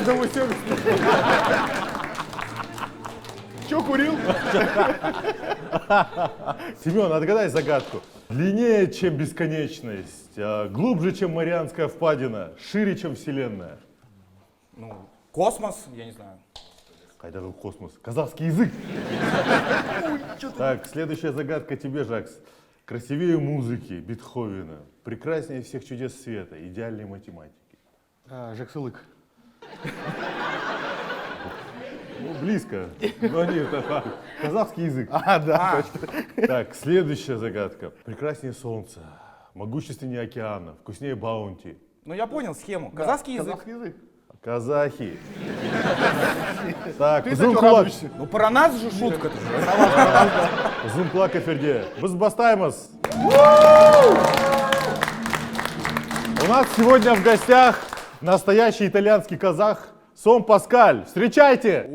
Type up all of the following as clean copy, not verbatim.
Каждому совесть. Че курил? Семен, отгадай загадку. Длиннее, чем бесконечность, глубже, чем Марианская впадина, шире, чем Вселенная. Ну, космос, я не знаю. Какой космос? Казахский язык. Так, следующая загадка тебе, Жакс. Красивее музыки Бетховена, прекраснее всех чудес света, идеальной математики. Жаксылык. Ну, близко. Но нет, это казахский язык. Да. Так, следующая загадка. Прекраснее солнца, могущественнее океана, вкуснее баунти. Ну, я понял схему. Казахский язык. Казахский язык. Казахи. Так, Ты uzun зачем kulak. радуешься? Ну, про нас же шутка. Uzun kulak эфирде. Biz бастаймыз. У нас сегодня в гостях настоящий итальянский казах Сон Паскаль. Встречайте!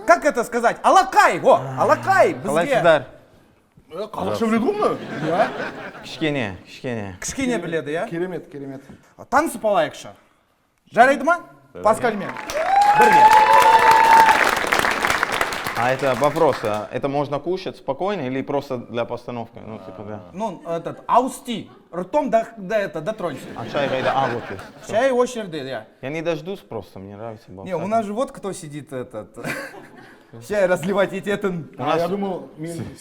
Как это сказать? Алакай, во! Алакай! Қалайсыздар? Қазақша біледі ғой мұны? Кішкене. Кішкене біледі, иә? Керемет, керемет. Танысып алайықшы. Жарайды ма? Паскальмен. Бірге. А это вопрос, это можно кушать спокойно или просто для постановки? Ну, типа, да. Ну, аусти. Ртом дотронься. А чай гайда, вот есть. Чай очереди, я. Я не дождусь просто, мне нравится болтать. Не, у нас же вот кто сидит, чай разливать эти, Я думал,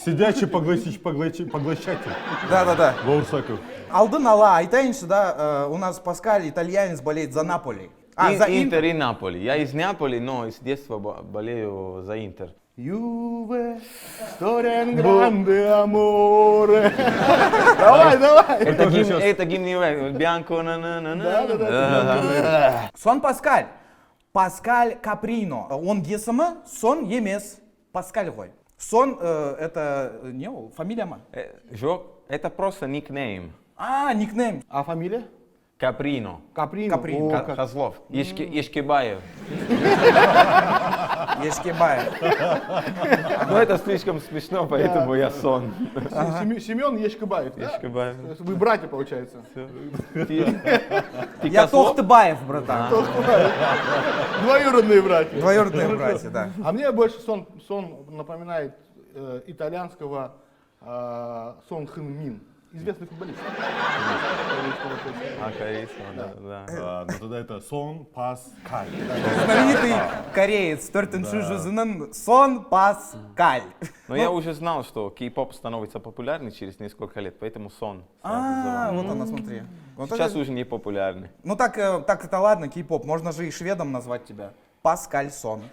Сидячий поглощатель. Да. Баурсаков. Алдын ала айтайыншы, да, у нас Паскаль, итальянец, болеет за Наполи. За Интер и Наполи. Я из Неаполя, но с детства болею за Интер. Юве, сторен гранде аморе. Давай. Это гимн Бианко, на-на-на. Сон Паскаль. Паскаль Каприно. Он есімі, сон емес. Паскаль ғой. Сон, это не ол, фамилия ма? Жоқ, это просто никнейм. Никнейм. А фамилия? Каприно. Каприно. Каприно. О, как. Козлов. Ешкибаев. Ешкебаев. Ну это слишком смешно, поэтому я сон. Семен Ешкибаев, да? Ешкибаев. Вы братья, получается. Я Тохтыбаев, братан. Двоюродные братья. Двоюродные братья, да. А мне больше сон напоминает итальянского Сон Хэн Мин. Известный футболист. Корейский, да. Ну тогда это Сон Паскаль. Знаменитый кореец, төртінші жүзінің Сон Паскаль. Но я уже знал, что кей-поп становится популярный через несколько лет, поэтому сон. Вот она, смотри. Вот Сейчас это- уже не популярный. Ну так это ладно, кей-поп. Можно же и шведом назвать тебя. Паскаль Сон.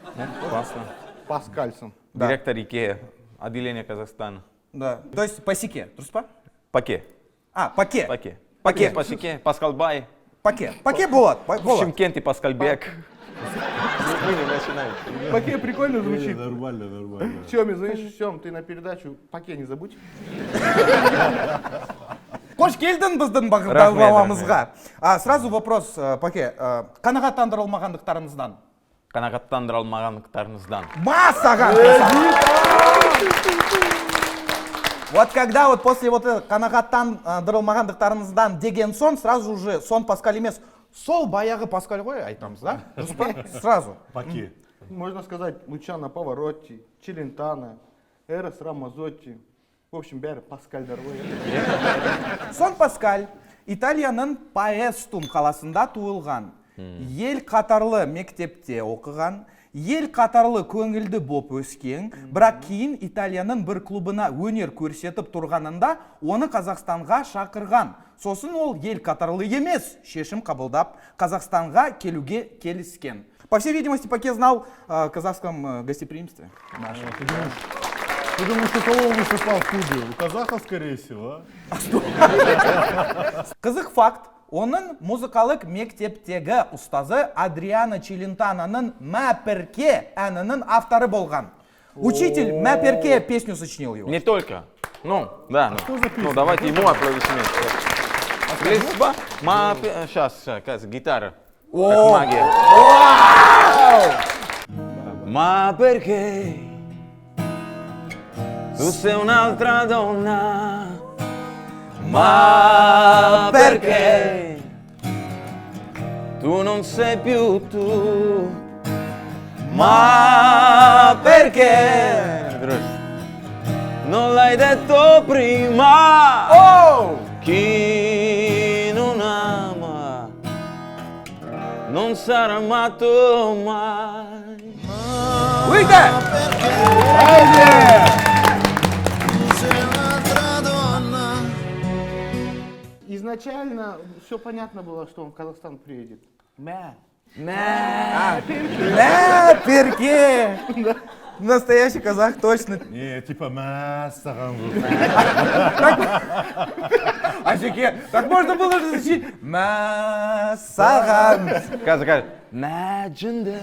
Классно. Паскальсон. Да. Директор Икеа, отделение Казахстана. Да. То есть пасеке, дұрыс па? Паке. Паке. Паке. Паке. Пасеке, Паскалбай. Паке. Паке болады. Шымкент и Паскальбек. Мы не начинаем. Паке прикольно звучит. Нормально. Сёме, знаешь, Сём, ты на передачу Паке не забудь. Қош келдің біздің Рахмет, бағдарламамызға. Сразу вопрос, Паке. Қанағаттандырылмағандықтарыңыздан. Қанағаттандырылмағандықтарыңыздан. Массаға! Вот когда вот после вот қанағаттандырылмағандықтарыңыздан деген сон, сразу же сон Паскаль емес. Сол баяғы Паскаль ғой айтамыз, да? Дұрыс па? Сразу. Паки. Можно сказать, Лучано Паваротти, Челентано, Эрос Рамазотти. В общем, бәрі Паскальдар ғой. Сон Паскаль Италияның Паэстум қаласында туылған. Ел қатарлы мектепте оқыған. Ел қатарлы көңілді боп өскен, бірақ кейін Италияның бір клубына өнер көрсетіп тұрғанында оны Қазақстанға шақырған. Сосын ол ел қатарлы емес, шешім қабылдап Қазақстанға келуге келіскен. По всей видимости, Паке знал о казахском гостеприимстве. Ты думаешь, у кого выступал в клубе? У казахов, скорее всего, Қызық факт, оның музыкалық мектептегі ұстазы Адриано Челентаноның «Мәперке» әнінің авторы болған. Учитель «Мәперке» песню сочинил его. Не только. Ну, да. Ну, давайте ему аплодисменты. Лесба, сейчас, гитара. Как магия. Ma perché tu sei un'altra donna? Ma perché tu non sei più tu? Ma perché non l'hai detto prima? Оу! Chi non ama non sarà amato mai. Выйди! Изначально все понятно было, что он в Казахстан приедет. Перке! Настоящий казах точно. Не, типа массаган. Асеке, так можно было же звучить. Масаган. Казак, Маджинда.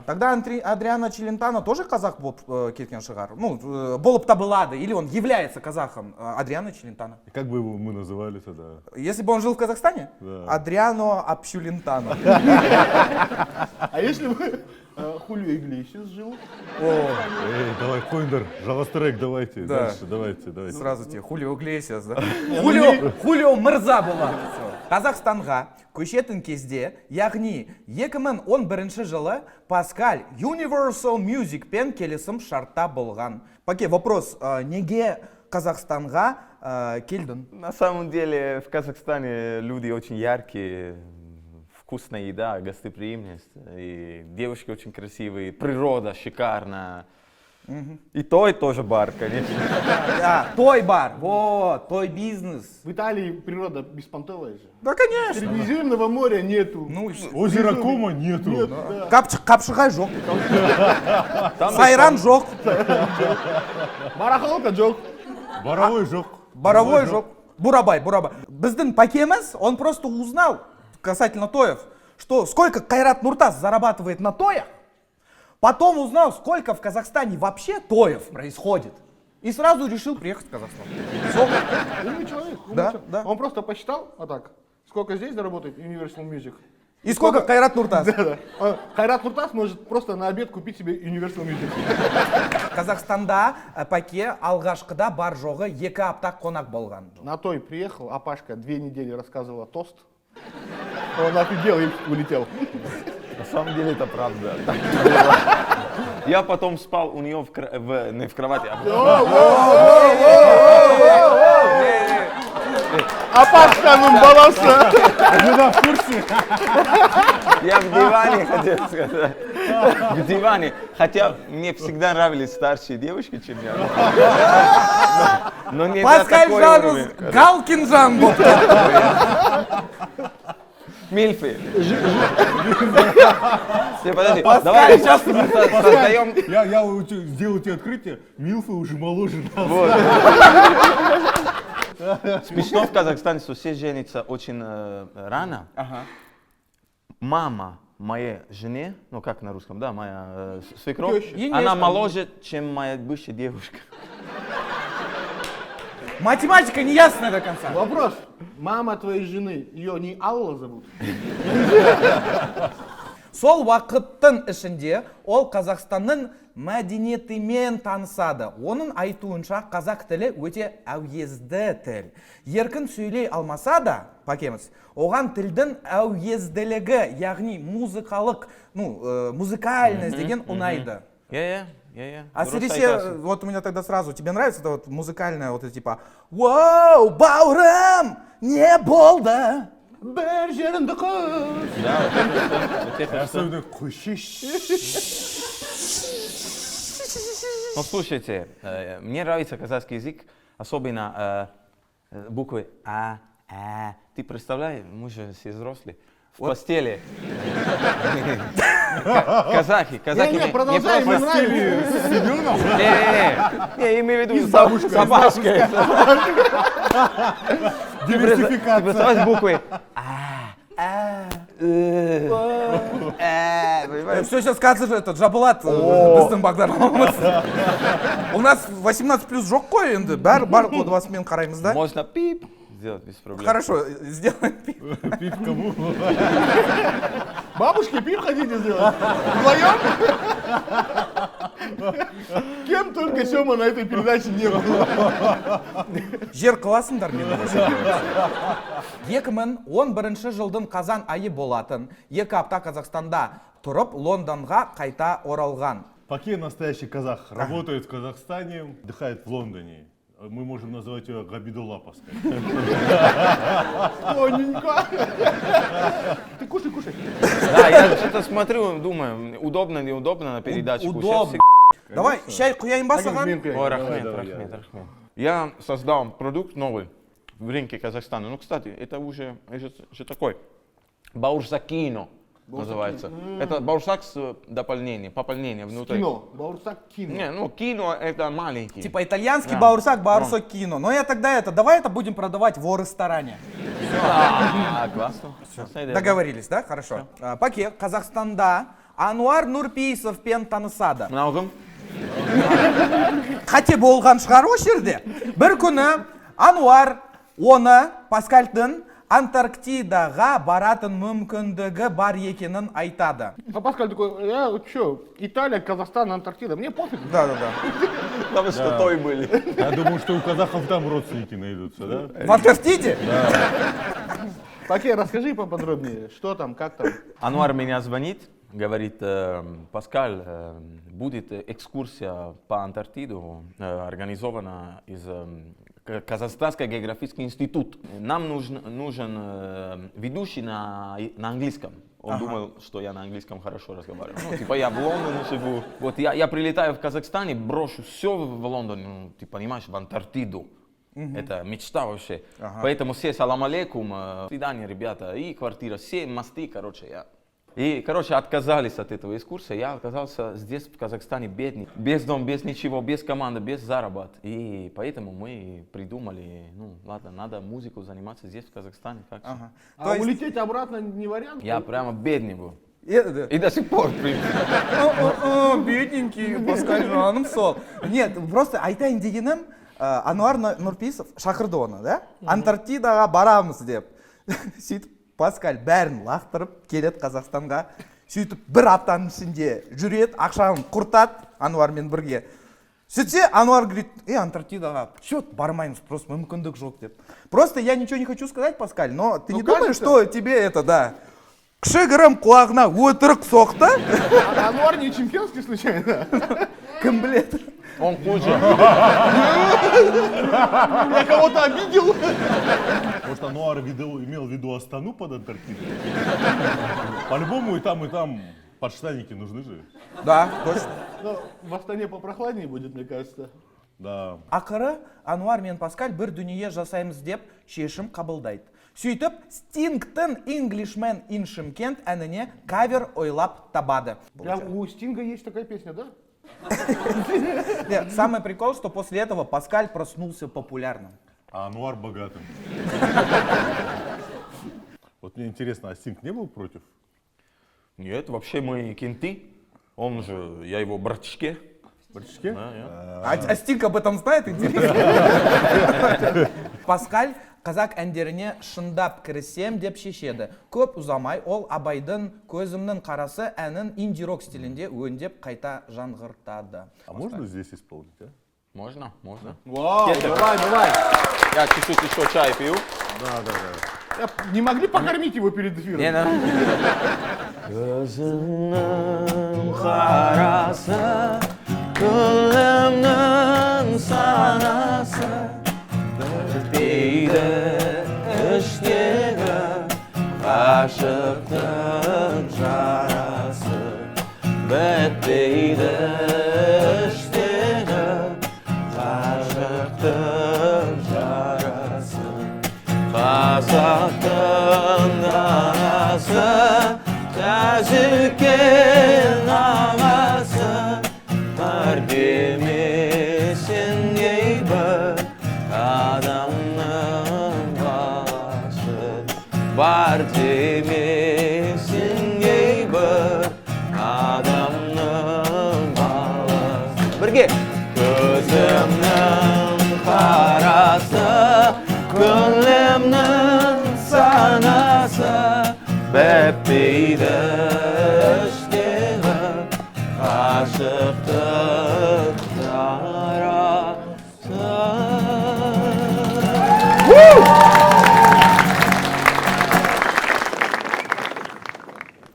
Тогда Адриано Челентано тоже казах болып кеткен шығар? Ну, болып табылады, или он является казахом, Адриано Челентано. Как бы его мы называли тогда? Если бы он жил в Казахстане? Да. Адриано Апчулентано. А если бы Хулио Иглесиас жил? Эй, давай, Койндер, жалостырек, давайте, Да. дальше, давайте. Сразу тебе Хулио Иглесиас, да? Хулио Мырза болады. Қазақстанға көшетін кезде, яғни 2011 жылы Паскаль Universal Music пен келісім шартта болған. Паке, вопрос, неге Казахстанға келдің? На самом деле в Казахстане люди очень яркие, вкусная еда, гостеприимность, и девушки очень красивые, природа шикарная. И тоже бар, конечно. Да, той бар, вот, той бизнес. В Италии природа беспонтовая же. Да, конечно. Средиземного моря нету. Ну, и что? Озеро Кома нету. Нет, да. Қапшығай жоқ, Там сайран жоқ, Барахолка жоқ. Боровой жок. боровой жоқ, бурабай. Біздің пакеміз, он просто узнал касательно тоев, что сколько Кайрат Нуртас зарабатывает на тоях, потом узнал, сколько в Казахстане вообще тоев происходит. И сразу решил приехать в Казахстан. Всё. Умный человек. Да, человек. да. Он просто посчитал, вот так, сколько здесь заработает Universal Music. И сколько Кайрат Нуртас? Да. Хайрат Нуртас может просто на обед купить себе Universal Music. Қазақстанда паке алғашқыда бар жоғы 2 апта қонақ болған. На той приехал, а Пашка 2 недели рассказывала тост. Он офигел и улетел. На самом деле это правда. Я потом спал у нее не в кровати, а А Пашка ну баланса. Жена в курсе? я в диване, хотел сказать. В диване. Хотя мне всегда нравились старшие девушки, чем я. Но не до Паскаль такой Жанус уровень. Галкин Жан болып кетті. Мильфы. Подожди, давай сейчас создаем. Я сделаю тебе открытие, Милфы уже моложе нас. Смешно в Казахстане, что все женятся очень рано. Мама моей жены, ну как на русском, да, моя свекровь, Теща. она моложе, чем моя бывшая девушка. Математика не ясная до конца. Вопрос. Мама твоей жены, ее не Алла зовут? Сол уақыттың ішінде ол Қазақстанның мәдениетімен танысады. Оның айтуынша қазақ тілі өте әуезді тіл. Еркін сөйлей алмаса да, пакеміз, оған тілдің әуезділігі, яғни музыкалық, музыкальность деген ұнайды. Әсіресе, вот у меня тогда сразу, тебе нравится это вот музыкальное, вот это типа «Воу, бауырым, не болды!» Бір жеріңді қыз. Особенно кушиш. Ну слушайте, мне нравится казахский язык, особенно буквы А, Э. Ты представляешь, мы же все взрослые, в постели. Казахи Не, продолжай, мне нравится. Не, я имею в виду собачкой. Диверсификация. Ты представляешь буквы А, Понимаешь? Все, сейчас қазір это жабылат біздің бағдарламамыз. У нас 18+ жоқ қой енді, бар кодовасымен қараймыз да? Можно пип сделать без проблем. Хорошо, сделаем пип. Пип кому? Бабушке пип хотите сделать? Вдвоем? Кем только Сёма на этой передаче не был. Жер қыласыңдар мені. 2011 жылдың қазан айы болатын, 2 апта Қазақстанда тұрып, Лондонға қайта оралған. Пока настоящий казах работает в Казахстане, отдыхает в Лондоне. Мы можем назвать ее Габидулла Паскаль. Тоненько. Ты кушай, кушай. Да, я что-то смотрю, думаю, удобно, неудобно на передаче кушать. Удобно. Давай, шай құяйын ба саған? Ой, рахмет. Я создал продукт новый в рынке Казахстана. Ну, кстати, это уже такой. Баурсакино называется. Это баурсак с пополнением внутри. Кино. Баурсак кино. Не, ну кино это маленький. Типа итальянский баурсак, баурсак кино. Но я тогда давай это будем продавать в ресторане. Классно. Договорились, да? Хорошо. Паке, Қазақстанда Ануар Нурпейсовпен танысады. Много? Қате болған шығар о жерде. Бір күні Ануар оны Паскальдың Антарктидаға баратын мүмкіндігі бар екенін айтады. А Паскаль такой, что, Италия, Казахстан, Антарктида, мне пофиг. Да. Потому что той были. Я думаю, что у казахов там родственники найдутся, да? В Антарктиде? Паке, расскажи поподробнее, что там, как там. Ануар меня звонит, говорит, Паскаль, будет экскурсия по Антарктиду, организована из Казахстанский географический институт. Нам нужен ведущий на английском. Он думал, что я на английском хорошо разговариваю. Ну, типа я в Лондоне живу. Вот я прилетаю в Казахстане, брошу все в Лондоне, ну, ты понимаешь, в Антарктиду. Это мечта вообще. Поэтому все салам алейкум, свидания, ребята, и квартира, все мосты, короче, И, отказались от этого экскурсии. Я оказался здесь, в Казахстане, бедный. Без дома, без ничего, без команды, без заработка. И поэтому мы придумали, ну, ладно, надо музыку заниматься здесь, в Казахстане. А улететь обратно не вариант? Я прямо бедный был. И И до сих пор, в принципе. бедненький Паскаль жаным сол. Нет, просто айтайын дегенім, Ануар Нурпейсов шақырды оны, да? Антарктидаға барамыз деп. Сөйтіп Паскаль бәрін лақтырып келеді Қазақстанға. Сөйтіп бір аптаның ішінде жүреді, ақшаны құртады Ануармен бірге. Сөйтсе Ануар говорит, Антарктидаға бармаймыз, просто мүмкіндік жоқ деп. Просто я ничего не хочу сказать, Паскаль, но ты не думаешь, что тебе это, да, кішігірім құлағына өтірік соқты? Ануар не чемпионский случайно? Кім біледі? Он хуже. Я кого-то обидел? Может, Ануар имел в виду Астану под Антарктидой? По-любому и там подштанники нужны же. Да, точно. Ну, в Астане попрохладнее будет, мне кажется. Да. Ақыры Ануар мен Паскаль бір дүние жасаймыз деп шешім қабылдайды. Сөйтіп, Стингтің Englishman in Шымкент әніне кавер ойлап табады. У Стинга есть такая песня, да? Нет, самый прикол, что после этого Паскаль проснулся популярным. А Ануар богатым. Вот мне интересно, а Стинг не был против? Нет, вообще мы кенты. Он же, я его братишке. Братишке? А Стинг об этом знает, интересно? Паскаль қазақ әндеріне шындап кірісем деп шешеді. Көп ұзамай ол Абайдың көзімнің қарасы әнін инди-рок стилінде өңдеп қайта жаңғыртады. А можно здесь исполнить, а? Можно. Вау, давай. Я чуть-чуть еще чай пью. Да. Не могли покормить его перед эфиром? Не, да. Gözünün karası, gönlümün sanası, bitmeydi iştiri, aşıktın jarası, bitmeydi iştiri, aşıktın jarası, kasaktın arası, Tazıken ağası, merdimisin yeybe, adamın başı, бар демесін кейбір адамның баласы. Бірге! Көзімнің қарасы, көңілімнің санасы, бәппейді іштегі ғашықтық тарасы.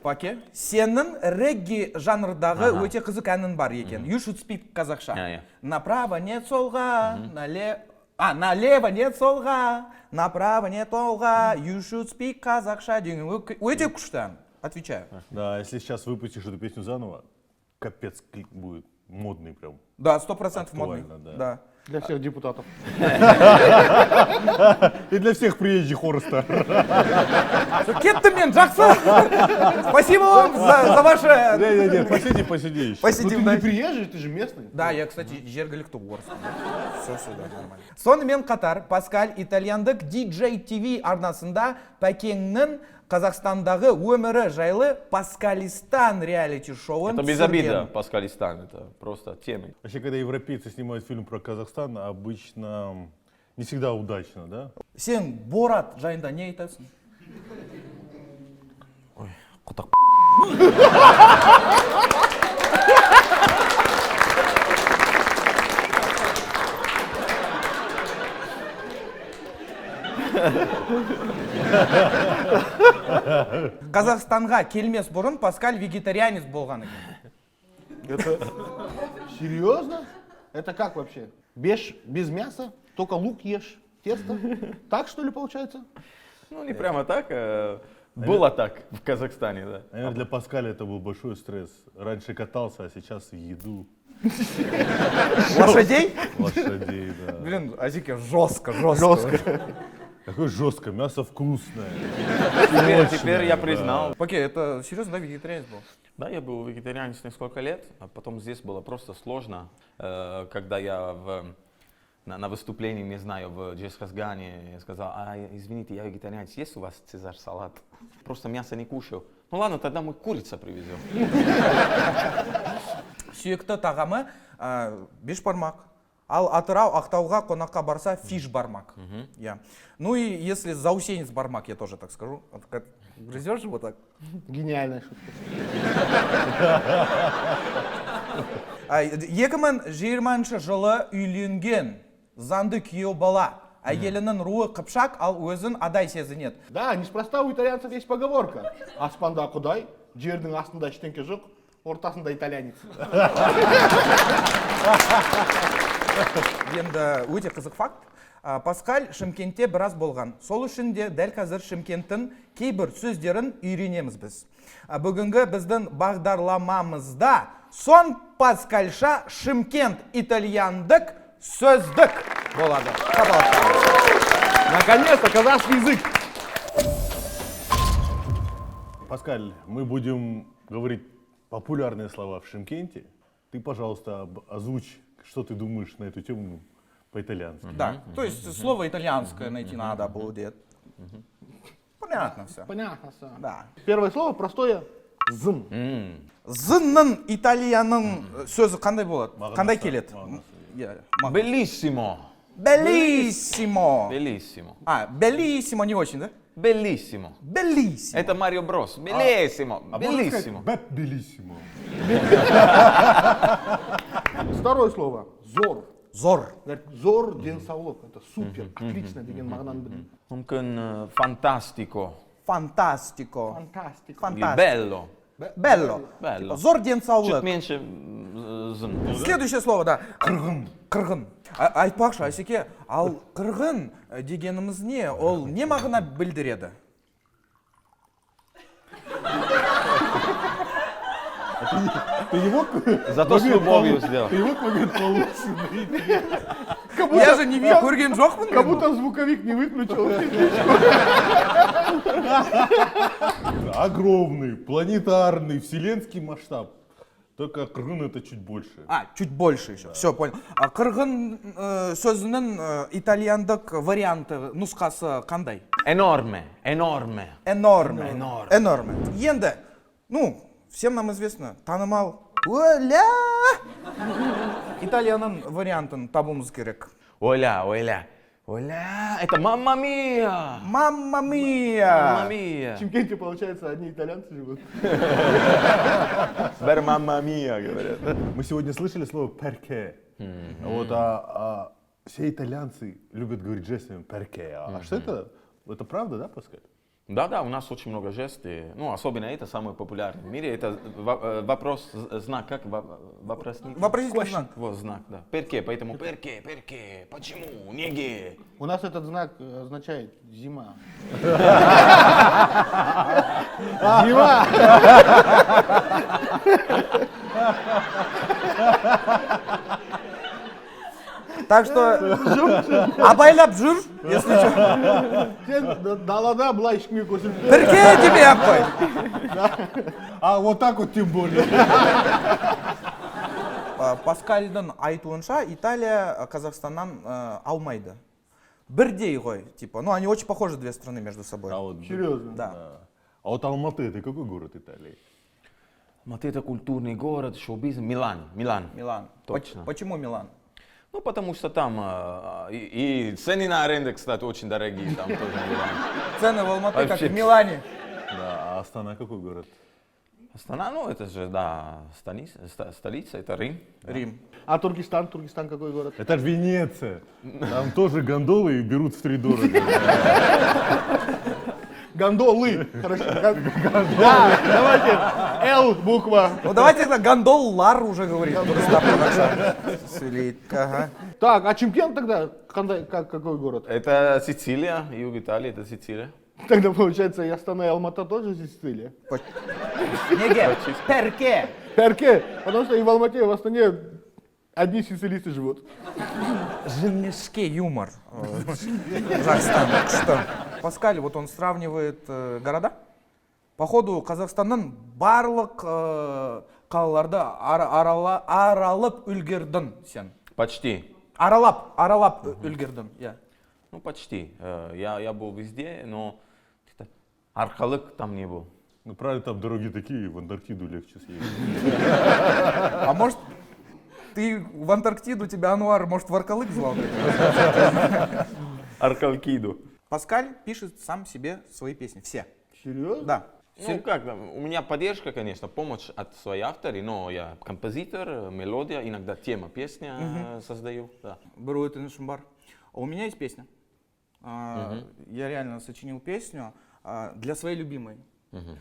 Паке, сенің регги жанрдағы өте қызық әнің бар екен. You should speak қазақша. Направо, нет солға, налево, нет солға, направо, нет солға, you should speak қазақша деген өте күшті ән. Отвечаю. Да, если сейчас выпустишь эту песню заново, капец клик будет модный прям. Да, 100% модный. Актуально, Да. Для всех депутатов. И для всех приезжих Хорста. Кеттім мен, жақсы. Спасибо вам за ваше... Нет, посиди еще. Ну, Посидим, ты да. не приезжий, ты же местный. Да, я, кстати, жергілікті орыс. Все сюда нормально. Сонымен қатар, Паскаль итальяндық DJ TV арнасында Пәкеңнің Қазақстандағы өмірі жайлы Паскалистан реалити-шоуын Это без обида, Паскалистан, это просто тема. Вообще, когда европейцы снимают фильм про Казахстан, обычно не всегда удачно, да? Сен Борат жайында не айтасың? Ой, құтақ. Қазақстанға келмес бұрын Паскаль вегетарианец болған екен. Это серьезно? Это как вообще? Без мяса, только лук ешь, тесто? Так что ли получается? Ну, не прямо так, было так в Казахстане, да. Наверное, для Паскаля это был большой стресс. Раньше катался, а сейчас еду. Лошадей? Лошадей, да. Блин, Азике жестко. Какое жесткое, мясо вкусное. Теперь я признал. Окей, это серьезно, да, вегетарианец был? Да, я был вегетарианец несколько лет, а потом здесь было просто сложно, когда я на выступлении, не знаю, в Джесхазгане, я сказал, извините, я вегетарианец, есть у вас цезарь салат? Просто мясо не кушал. Ну ладно, тогда мы курица привезем. Сүйекті тағамы бешбармақ. Ал Атырау, Ақтауға қонаққа барса фиш бармак. Я. Ну и если заусенец бармак, я тоже так скажу. Грызешь вот так? Гениальная шутка. 2020 жылы үйленген заңды күйеу бала. Әйелінің руы қыпшақ, ал өзін адай сезінеді. Да, неспроста у итальянцев есть поговорка. Аспанда құдай, жердің астында ештеңке жоқ, ортасында итальянец. Енді өте қызық факт. Паскаль Шымкентте біраз болған. Сол үшін де дәл қазір Шымкенттің кейбір сөздерін үйренеміз біз. Бүгінгі біздің бағдарламамызда сон Паскальша Шымкент итальяндық сөздік болады. Наконец-то казахский язык. Паскаль, мы будем говорить популярные слова в Шымкенте. Ты, пожалуйста, озвучь, что ты думаешь на эту тему по-итальянски. Да, то есть слово итальянское найти надо будет. Понятно все. Понятно все. Да. Первое слово простое. Зым. Зынның итальянның сөзі қандай болады? Қандай келеді? Белиссимо. Белиссимо. Белиссимо. Белиссимо не очень, да? Белиссимо. Белиссимо. Это Марио Брос. Белиссимо. Белиссимо. Белиссимо. Второе слово. Зор. Зор. Говорит, зор, денсаулық. Это супер, отлично деген мағынаны білдіреді. Мүмкін фантастико. Фантастико. Фантастика. Или белло. Белло. Белло. Зор Чуть денсаулық. меньше зым. Следующее слово, да. Қырғын. Қырғын. Айтпақшы, Асеке, ал қырғын дегеніміз не? Ол не мағына білдіреді? Ты не мог? Зато с любовью сделал. Ты не мог момент получше? Я же не көрген жоқпын. Как будто звуковик не выключил. Огромный, планетарный, вселенский масштаб. Только кыргын это чуть больше. Чуть больше еще. Все, понял. Кыргын сөзінің итальяндық варианты, нұсқасы қандай? Enorme, enorme. Энорме. Энорме. Энорме. Енді, всем нам известно, танымал Оля! Италияның вариантын табуымыз керек. Оля, Оля, Оля, это мамма мия! Мамма Мамма мия! мия! В Чимкенте, получается, одни итальянцы живут. Бер мамма мия, говорят. Мы сегодня слышали слово «перке». Вот, все итальянцы любят говорить жестами «перке». А что это? Это правда, да, Паскаль? Да, у нас очень много жестов. Особенно это самый популярный в мире. Это вопрос, знак, как вопросник? Вопросительный знак. Вот знак, да. Перке, поэтому перке, почему, неге? У нас этот знак означает зима. Зима! Так что абайлап жүр, если что. Сен далада былай ешкімге көрсетпе. Бірге тебе апай. А вот так вот тем более. Паскальдың айтуынша Италия Казахстаннан алмайды. Бірдей ғой, типа. Они очень похожи, две страны между собой. А вот, Серьезно? Да. а вот Алматы это какой город Италии? Вот это культурный город, шоу-бизнес. Милан. Милан. Точно. Почему Милан? Потому что там и цены на аренду, кстати, очень дорогие. Там тоже Милан. Цены в Алматы как Вообще. в Милане. Да, а Астана какой город? Астана, это же, да, столица, это Рим. Рим. А Туркестан? Туркестан какой город? Это же Венеция. Там тоже гондолы и берут втридорого. Гондолы. Хорошо. Да, давайте. Л буква. Давайте тогда гондоллар уже говорить. Ага. Так, а Чимкент тогда? Какой город? Это Сицилия, юг Италии, это Сицилия. Тогда получается и Астана, и Алмата тоже Сицилия. Неге? Перке? Перке? Потому что и в Алмате, и в Астане одни сицилийцы живут. Женевский юмор. Казахстан. Что? Паскаль, вот он сравнивает города. Походу, Казахстанның барлық қалаларды аралап үлгердің сен. Почти. Аралап үлгердің, я. Почти. Я был везде, но архалык там не был. Ну правильно, там дороги такие, в Антарктиду легче съездить. А может, ты в Антарктиду, тебя Ануар, может, в Аркалык звал? Архалкиду. Паскаль пишет сам себе свои песни, все. Серьезно? Да. У меня поддержка, конечно, помощь от своих авторов, но я композитор, мелодия, иногда тема, песня создаю. Да. Беру это на шумбар. А у меня есть песня. Я реально сочинил песню для своей любимой.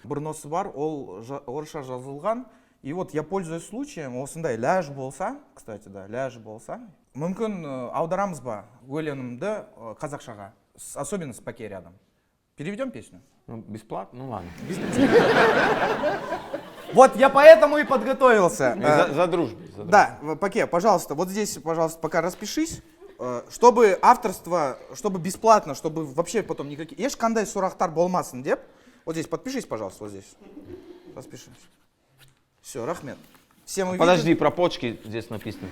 Бұрносы бар, ол орысша жазылған. И вот я пользуюсь случаем, осындай ләж болса, кстати, да, ләж болса, мүмкін аударамыз ба өлеңімді қазақшаға, особенно с паке рядом. Переведем песню? Бесплатно? Ладно. Вот я поэтому и подготовился. За дружбу. Да, Паке, пожалуйста, вот здесь, пожалуйста, пока распишись, чтобы авторство, чтобы бесплатно, чтобы вообще потом никакие... Еш қандай сұрақтар болмасын деп, вот здесь подпишись, пожалуйста, вот здесь. Распишись. Все, рахмет. Все мы Подожди, про почки здесь написано.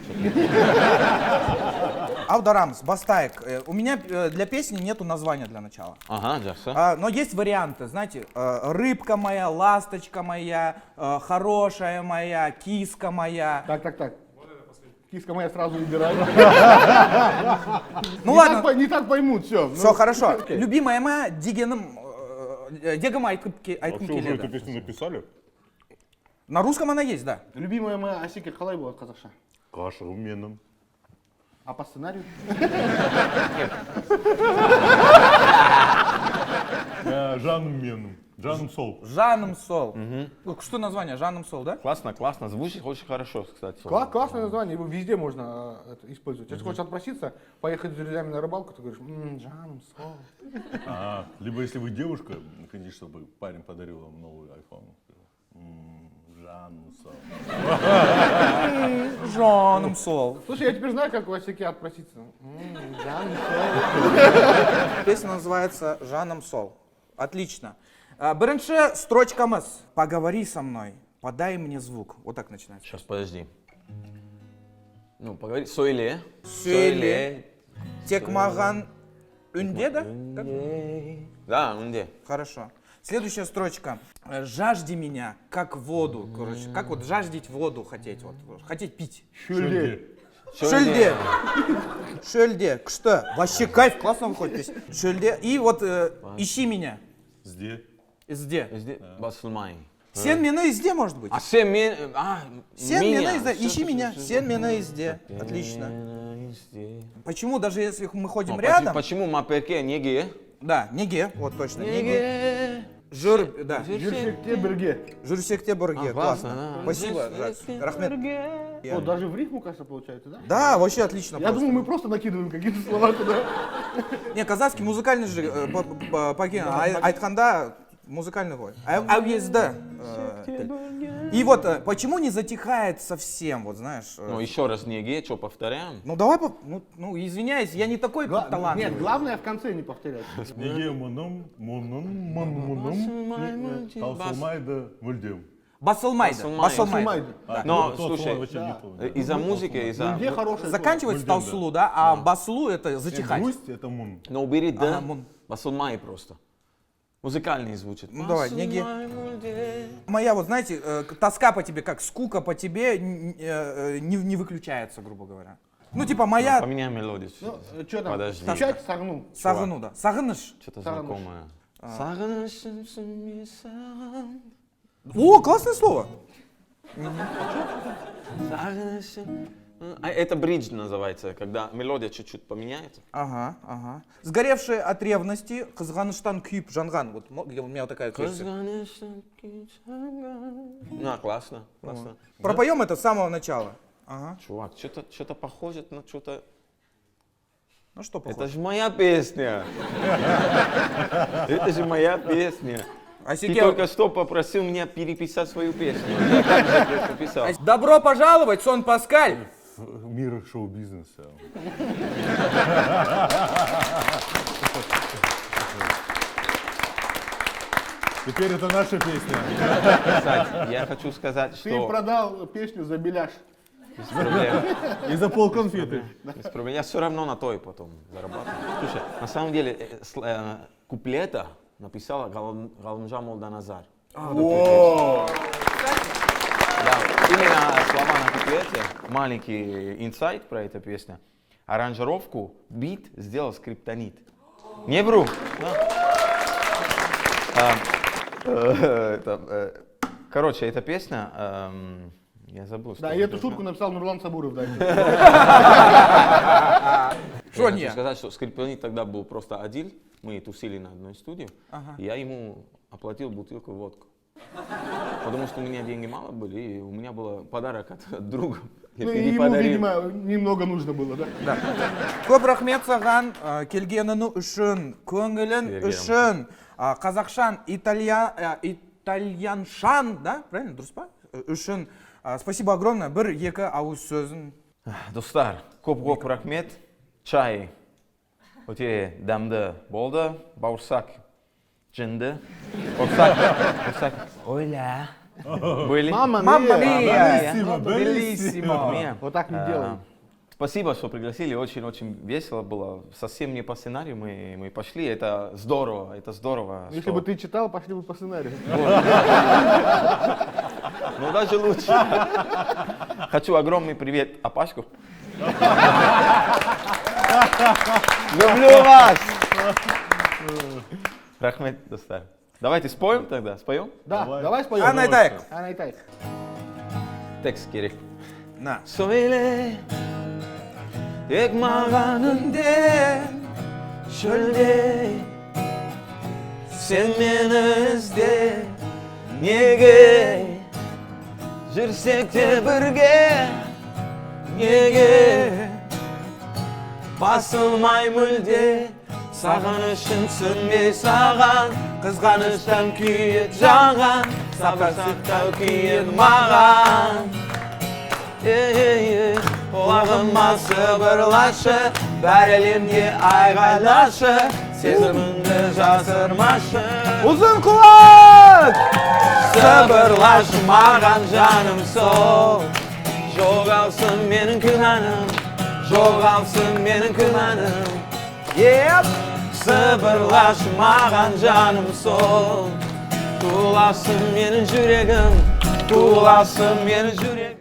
Аударамс, бастайк. У меня для песни нету названия для начала. Ага, жақсы. Но есть варианты, знаете, рыбка моя, ласточка моя, хорошая моя, киска моя. Так. Киска моя сразу убирай. Ну ладно. Не так поймут, все. Все, хорошо. Любимая моя, дегенім айтқым Вообще уже эту келеді. песню написали? На русском она есть, да. Любимая моя Асика қалай болады қазақша? Каша менің. А по сценарию? Жаным менің. Жаным сол. Жаным сол. Что название? Жаным сол, да? Классно, звучит очень хорошо, кстати. Классное название, его везде можно использовать. Если хочешь отпроситься, поехать с друзьями на рыбалку, ты говоришь, Жаным сол. Либо если вы девушка, конечно, чтобы парень подарил вам новый iPhone. Жаным сол. Жаным сол. Слушай, я теперь знаю, как у Асики отпроситься. Жаным сол. Песня называется «Жаным сол». Отлично. Бірінші строчкамыз. Поговори со мной. Подай мне звук. Вот так начинается. Сейчас, подожди. Ну, поговори. Сөйле. Сөйле. Тек маған үнде, да? Как? Да, үнде. Хорошо. Следующая строчка. Жажди меня, как воду. Короче, как вот жаждить воду хотеть. Вот, хотеть пить. Шульде. Шөлде. Шөлде. Что? Вообще кайф, классно выходит песня. Шөлде. И вот ищи меня. Сде. Изде. Басылмай. Сен мені изде, может быть? А сен мен... Сен меня. мені изде. Всё, Ищи всё, меня. всё, Сен всё. мені изде. Отлично. Изде. Почему, даже если мы ходим Ну, рядом... Почему маперке неге? Да, неге. Вот точно. Неге. Неге. Жур, да. Жүрсекте бірге. Журсекте бурге. Классно. да. Спасибо, Жак. Рахмет. Вот даже в рифму, кажется, получается, да? Да, вообще отлично. Я просто. думал, мы просто накидываем какие-то слова туда. Не, казахский музыкальный же, айтханда музыкальный вой. Ауезда. И вот почему не затихает совсем, вот знаешь? Ну, еще раз неге, что повторяем? Ну давай, ну извиняюсь, я не такой талантливый. Нет, главное в конце не повторять. Неге мұным, таусылмайды мүлдем. Басылмайды. Басылмайды. Но, тот слушай, вообще не помню. из-за музыки, из-за... Где хорошее Заканчивается Мульдем, таусулу, да, а басылу это затихать. Грусть это мун. Но убери да, Ага, мун. басылмай просто. Музыкальный звучит. Ну, давай, неге. Басылмай, мульде. Моя вот, знаете, тоска по тебе, как скука по тебе не выключается, грубо говоря. Ну типа моя Поменяй мелодию. Ну, что там? Подожди. Скучать, согнул. сағыну, да. Сағыныш. Что-то Сағыныш. знакомое. Сағынышым сүнме саған. О, классное слово. Сағынышым. Это бридж называется, когда мелодия чуть-чуть поменяется. Ага, ага. Сгоревшие от ревности, қызғаныштан күйіп жанған. Вот у меня вот такая версия. Қызғанышым күйіп жанған. Ну, классно, классно. Пропоем это с самого начала. Ага. Чувак, что-то похоже на что-то... Ну что, Это похоже? же моя песня. Это же моя песня. А Ты только что попросил меня переписать свою песню. Я так же переписал. Добро пожаловать, Сон Паскаль. Мир шоу-бизнеса. Теперь это наша песня. Кстати, я хочу сказать, Ты что... продал песню за беляш. Без проблем. И за полконфеты. Без проблем. Я все равно на то и потом зарабатываю. Слушай, на самом деле куплета написала Галымжан Молданазар. Да, именно слова на куплете, маленький инсайт про эту песню. Аранжировку, бит сделал Скриптонит. Не вру. Короче, эта песня, я забыл. Да, и эту шутку написал Нурлан Сабуров, да. Что Я не? хочу сказать, что Скриптонит тогда был просто один. Мы тусили на одной студии. И я ему оплатил бутылку водку. Потому что у меня деньги мало были, и у меня был подарок от друга. Ну, и ему, видимо, немного нужно было, да? Да. Көп рахмет саған келгенің үшін, көңілін үшін, қазақшан, итальяншан, да, правильно, дұрыс па? Үшін. Спасибо огромное. Бір, екі ауыз сөзін. Достар, көп рахмет. Чай өте дәмді болды. Бауырсақ жынды. Бауырсақ. Ойла. Были? Мама Мамма мия! мия! Белиссимо! Мия. Вот так не делай. Спасибо, что пригласили. Очень-очень весело было. Совсем не по сценарию мы пошли. Это здорово. Это здорово. Если что- бы ты читал, пошли бы по сценарию. Ну, даже лучше. Хочу огромный привет Апашку. Люблю вас! Рахмет, достар. Давайте споем тогда. Споем? Да, Давай. давай споем. Ана айтайық. Ана айтайық. Текст керек. На. Söyle tek mağan önde şölde sen meni izde nege жүrsек те бірге неге басылмай мүлде сағынышым сөнбей саған қызғаныштан күйіп жанған сапырсықтау күйін маған құлағыма сыбырлашы бар әлемге айғайлашы сезіміңді жасырмашы Uzun kulak! Sabırlaşmağın canım sol. Жоғалсын менің күмәнім, жоғалсын менің күмәнім. Yep. Сыбырлашмаған жаным сол. Туласын менің жүрегім, туласын менің жүрегім.